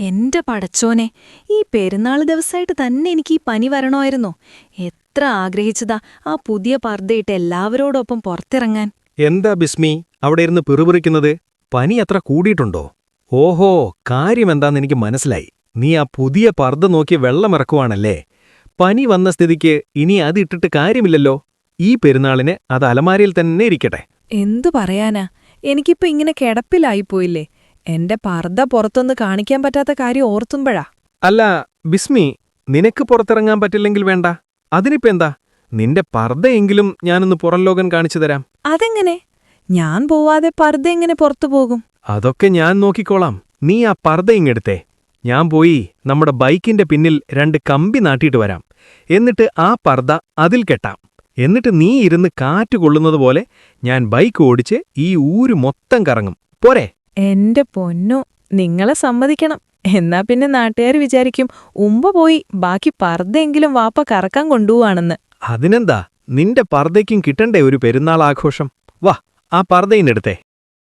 എന്റെ പടച്ചോനെ, ഈ പെരുന്നാൾ ദിവസമായിട്ട് തന്നെ എനിക്ക് ഈ പനി വരണമായിരുന്നോ? എത്ര ആഗ്രഹിച്ചതാ ആ പുതിയ പർദ്ദയിട്ട് എല്ലാവരോടൊപ്പം പുറത്തിറങ്ങാൻ. എന്താ ബിസ്മി അവിടെ ഇരുന്ന് പിറുപിറുക്കുന്നത്? പനി അത്ര കൂടിയിട്ടുണ്ടോ? ഓഹോ, കാര്യമെന്താന്ന് എനിക്ക് മനസ്സിലായി. നീ ആ പുതിയ പർദ്ദ നോക്കി വെള്ളമിറക്കുവാണല്ലേ? പനി വന്ന സ്ഥിതിക്ക് ഇനി അതിട്ടിട്ട് കാര്യമില്ലല്ലോ. ഈ പെരുന്നാളിന് അത് അലമാരയിൽ തന്നെ ഇരിക്കട്ടെ. എന്തു പറയാനാ, എനിക്കിപ്പോ ഇങ്ങനെ കിടപ്പിലായിപ്പോയില്ലേ. എന്റെ പർദ്ദ പുറത്തൊന്ന് കാണിക്കാൻ പറ്റാത്ത കാര്യം ഓർത്തുമ്പഴാ. അല്ല ബിസ്മി, നിനക്ക് പുറത്തിറങ്ങാൻ പറ്റില്ലെങ്കിൽ വേണ്ട. അതിനിപ്പോ എന്താ? നിന്റെ പർദ്ദയെങ്കിലും ഞാനൊന്ന് പുറം ലോകം കാണിച്ചു തരാം. അതെങ്ങനെ? ഞാൻ പോവാതെ പർദ്ദ എങ്ങനെ പുറത്തു പോകും? അതൊക്കെ ഞാൻ നോക്കിക്കോളാം. നീ ആ പർദ്ദ ഇങ്ങെടുത്തേ. ഞാൻ പോയി നമ്മുടെ ബൈക്കിന്റെ പിന്നിൽ 2 കമ്പി നാട്ടിയിട്ട് വരാം. എന്നിട്ട് ആ പർദ്ദ അതിൽ കെട്ടാം. എന്നിട്ട് നീ ഇരുന്ന് കാറ്റ് കൊള്ളുന്നതുപോലെ ഞാൻ ബൈക്ക് ഓടിച്ച് ഈ ഊര് മൊത്തം കറങ്ങും. പോരെ? എന്റെ പൊന്നോ, നിങ്ങളെ സമ്മതിക്കണം. എന്നാ പിന്നെ നാട്ടുകാർ വിചാരിക്കും ഉമ്പ പോയി ബാക്കി പർദ്ദയെങ്കിലും വാപ്പ കറക്കാൻ കൊണ്ടുപോവാണെന്ന്. അതിനെന്താ, നിന്റെ പർദ്ദയ്ക്കും കിട്ടണ്ടേ ഒരു പെരുന്നാൾ ആഘോഷം? വാ, ആ പർദ്ദയിനെടുത്തേ.